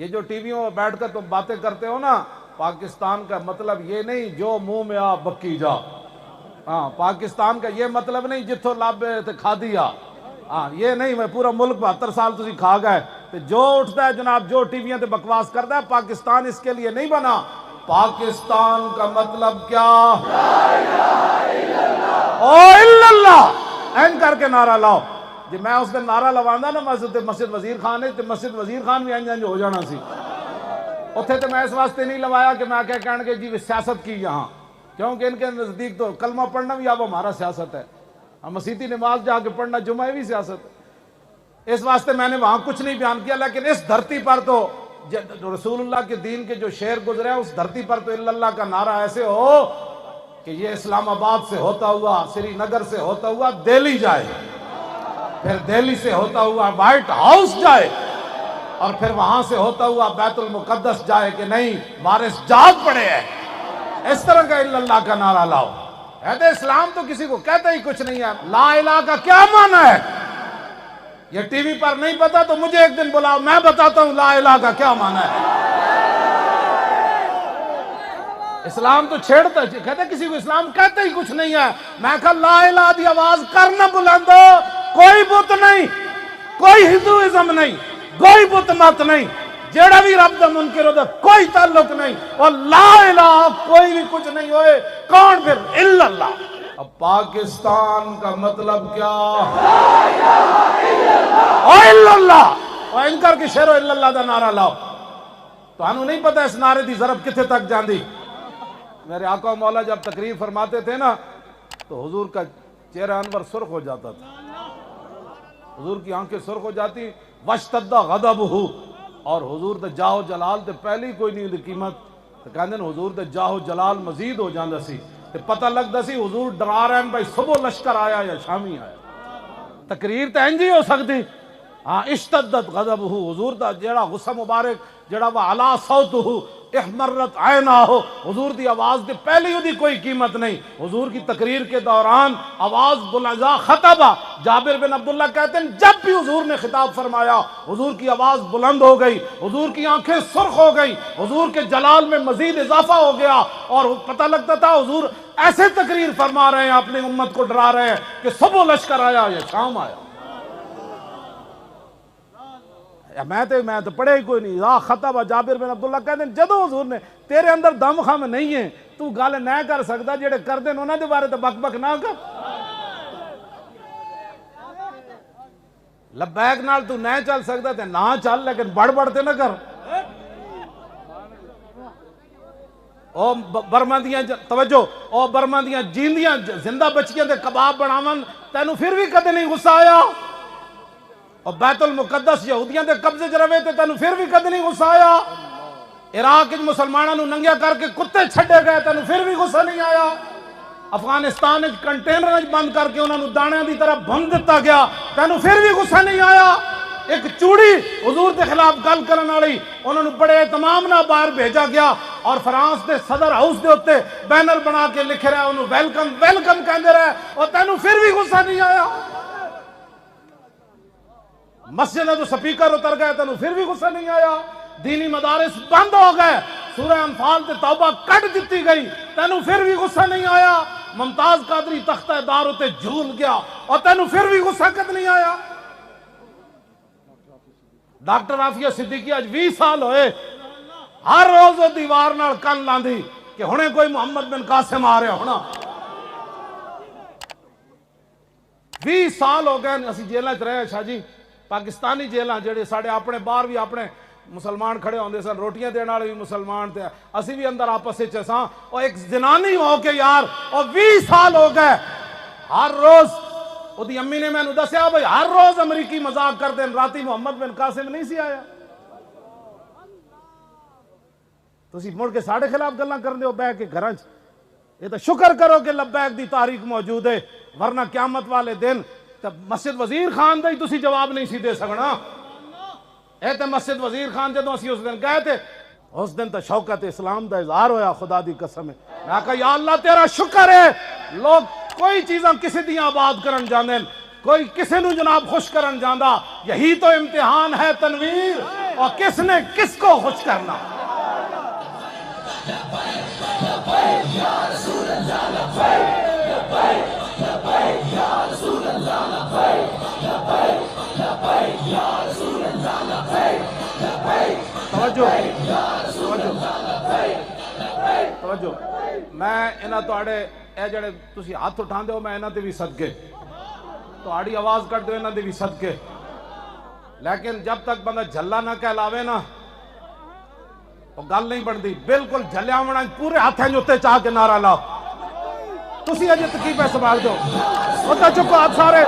یہ جو ٹی ویوں میں بیٹھ کر تم باتیں کرتے ہو نا، پاکستان کا مطلب یہ نہیں جو منہ میں آ بکی جا. ہاں، پاکستان کا یہ مطلب نہیں جتھوں لابے تے کھا دیا. ہاں، یہ نہیں میں پورا ملک 72 سال تسی کھا گئے. جو اٹھتا ہے جناب، جو ٹی ویاں تے بکواس کرتا ہے، پاکستان اس کے لیے نہیں بنا. پاکستان کا مطلب کیا؟ او الا اللہ این کر کے نعرہ لاؤ. جی میں اس دن نعرہ لواندہ نا مسجد وزیر خان ہے، تو مسجد وزیر خان بھی انج ہو جانا سی. اتھے تو میں اس واسطے نہیں لوایا کہ میں کہنے کہ جی سیاست کی یہاں، کیونکہ ان کے نزدیک تو کلمہ پڑھنا بھی اب ہمارا سیاست ہے. ہم مسیحی نماز جا کے پڑھنا جمعہ بھی سیاست ہے. اس واسطے میں نے وہاں کچھ نہیں بیان کیا. لیکن اس دھرتی پر تو رسول اللہ کے دین کے جو شعر گزرے ہیں، اس دھرتی پر تو الا اللہ کا نعرہ ایسے ہو کہ یہ اسلام آباد سے ہوتا ہوا، سری نگر سے ہوتا ہوا دہلی جائے، پھر دہلی سے ہوتا ہوا وائٹ ہاؤس جائے، اور پھر وہاں سے ہوتا ہوا بیت المقدس جائے کہ نہیں وارث جاگ پڑے ہیں. اس طرح کا الا اللہ کا نعرہ لاؤ. عہد اسلام تو کسی کو کہتا ہی کچھ نہیں ہے. لا الہ کا کیا معنی ہے؟ یہ ٹی وی پر نہیں پتا تو مجھے ایک دن بلاؤ، میں بتاتا ہوں لا الہ کا کیا معنی ہے. اسلام تو چھیڑتا ہے، کہتا ہے کسی کو اسلام کہتا ہی کچھ نہیں ہے. میں کہا لا الہ دی آواز کرنا بلندو، کوئی بت نہیں، کوئی ہندوازم نہیں، کوئی بت مت نہیں، جیڑا بھی رب دا منکر ہوتا کوئی تعلق نہیں، اور لا الہ کوئی بھی کچھ نہیں ہوئے. کون پھر؟ الا اللہ. اب پاکستان کا مطلب کیا؟ الا اللہ. اور ان کر کے شعر و الا اللہ دا نعرہ لاؤ. تو انہوں نہیں پتا اس نعرے دی ضرب کتنے تک جاندی. میرے آقا و مولا جب تقریر فرماتے تھے نا تو حضور کا چہرہ انور سرخ ہو جاتا تھا، حضور کی آنکھیں سرخ ہو جاتی. واشتد غضبہ، اور حضور دے جاہ جلال تے پہلی کوئی نہیں دی قیمت. تو کہندے نے حضور دے جاہ جلال مزید ہو جاندا سی تے پتہ لگدا سی حضور ڈرا رہے ہیں بھائی صبح لشکر آیا یا شامی آیا. تقریر تے انج ہی ہو سکتی. ہاں، اشتدت غضبہ، حضور دا جیڑا غصہ مبارک جیڑا وہ علا صوتہ احمرت عیناہ، حضور دی آواز دے پہلی دی کوئی قیمت نہیں. حضور کی تقریر کے دوران آواز بلندہ خطبہ. جابر بن عبداللہ کہتے ہیں جب بھی حضور نے خطاب فرمایا حضور کی آواز بلند ہو گئی، حضور کی آنکھیں سرخ ہو گئی، حضور کے جلال میں مزید اضافہ ہو گیا، اور پتہ لگتا تھا حضور ایسے تقریر فرما رہے ہیں، اپنی امت کو ڈرا رہے ہیں کہ صبح لشکر آیا یا شام آیا. میں تو پڑھے ہی کوئی نہیں. خطبہ جابر بن عبداللہ کہتے ہیں جدو حضور نے تیرے اندر دم خم نہیں ہے، تو گل نہ کر سکتا، جڑے کر دیں انہاں دے بارے تو بک بک نہ کر. لبیک نال تو نہ چل سکتا تے نہ چل، لیکن بڑھ بڑھتے نہ کر. او برما دیاں توجہ، او برما دیاں جیندیاں زندہ بچیاں دے کباب بناون تینوں پھر بھی کدے نہیں غصہ آیا. اور بیت المقدس یہودیاں دے قبضے چ رہے تے تینوں پھر بھی کدے نہیں غصہ آیا. عراق وچ مسلماناں نوں ننگیا کر کے کتے چھڈے گئے تینوں پھر بھی غصہ نہیں آیا. افغانستان وچ کنٹینر وچ بند کر کے انہاں نوں دانے دی طرح بھن دتا گیا، تینوں پھر بھی غصہ نہیں آیا. ایک چوڑی حضور دے خلاف گل کرن والی انہاں نوں بڑے اہتمام نال باہر بھیجا گیا، اور فرانس دے صدر ہاؤس دے اوتے بینر بنا کے لکھ رہے انہوں ویلکم ویلکم کہندے رہے، اور تینوں پھر بھی غصہ نہیں آیا. مسجد میں تو سپیکر اتر گئے تینوں پھر بھی غصہ نہیں آیا. دینی مدارس بند ہو گئے، سورہ انفال تے توبہ کٹ دیتی گئی، تینوں پھر بھی غصہ نہیں آیا. ممتاز قادری تختہ دار تے جھول گیا، اور تینوں پھر بھی غصہ کت نہیں آیا. ڈاکٹر عافیہ صدیقی اج 20 سال ہوئے، ہر روز وہ دیوار نال کن لاندی کہ ہنے کوئی محمد بن قاسم آ رہا ہونا. 20 سال ہو گئے اسی جیلیں چ رہے شاہ جی. پاکستانی جیلاں جڑے ساڑے اپنے باہر بھی اپنے مسلمان کھڑے ہوندے سن، روٹیاں دینے والے بھی مسلمان تھے، اسی بھی اندر آپس وچ ساں. اور ایک زنانی ہو کے یار، اور 20 سال ہو گئے ہر روز دی امی نے میں نے دسیا بھائی ہر روز امریکی مذاق کرتے ہیں، راتی محمد بن قاسم نہیں سی آیا. تسی مڑ کے ساڑے خلاف گلاں کرنے ہو بہ کے گھراں چ. یہ تو شکر کرو کہ لبیک دی تاریخ موجود ہے، ورنہ قیامت والے دن تب مسجد وزیر خان دا ہی تسی جواب نہیں سی دے سکنا. اے تے مسجد وزیر خان جدوں اسی اس دن گئے تھے، اس دن تو شوکت اسلام دا اظہار ہویا. خدا دی قسم ہے میں کہا یا اللہ تیرا شکر ہے، لوگ کوئی چیزاں کسی دیاں آباد کرن جاندے، کوئی کسی نو جناب خوش کرن جاندا. یہی تو امتحان ہے تنویر. اور کس نے کس کو خوش کرنا. توجہ میں انہاں تواڈے اے جڑے تسی ہاتھ اٹھاندے ہو میں انہاں تے بھی صدقے تواڈی آواز کٹ دو انہاں تے بھی صدقے لیکن جب تک بندہ جھلا نہ کہلاوے نا وہ گل نہیں بنتی. بالکل جھلیا ہونا پورے ہاتھیں جوتے چاہ کے نعرہ لاؤ. تسی اجے تکی پہ سنبھال دو ہوتا چکو ہاتھ سارے.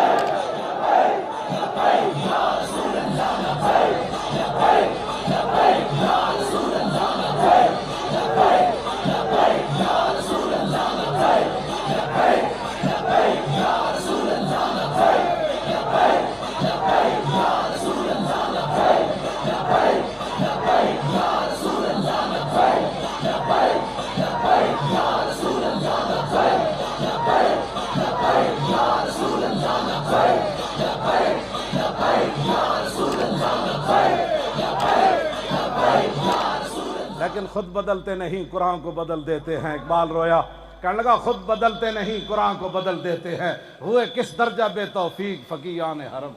لیکن خود بدلتے نہیں قرآن کو بدل دیتے ہیں. اقبال رویا کہنے لگا خود بدلتے نہیں قرآن کو بدل دیتے ہیں. ہوئے کس درجہ بے توفیق فقیہان حرم.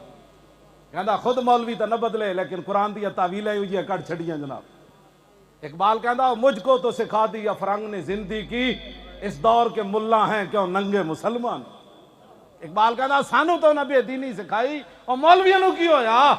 کہندا خود مولوی تو نہ بدلے لیکن قرآن دیا تعویلیں ہوئی کڑ چھڑیاں جناب. اقبال کہندا مجھ کو تو سکھا دیا فرنگ نے زندگی کی اس دور کے ملا ہیں کیوں ننگے مسلمان. اقبال کہندا سانو تو نہ بے دینی سکھائی اور مولویوں نو کی ہویا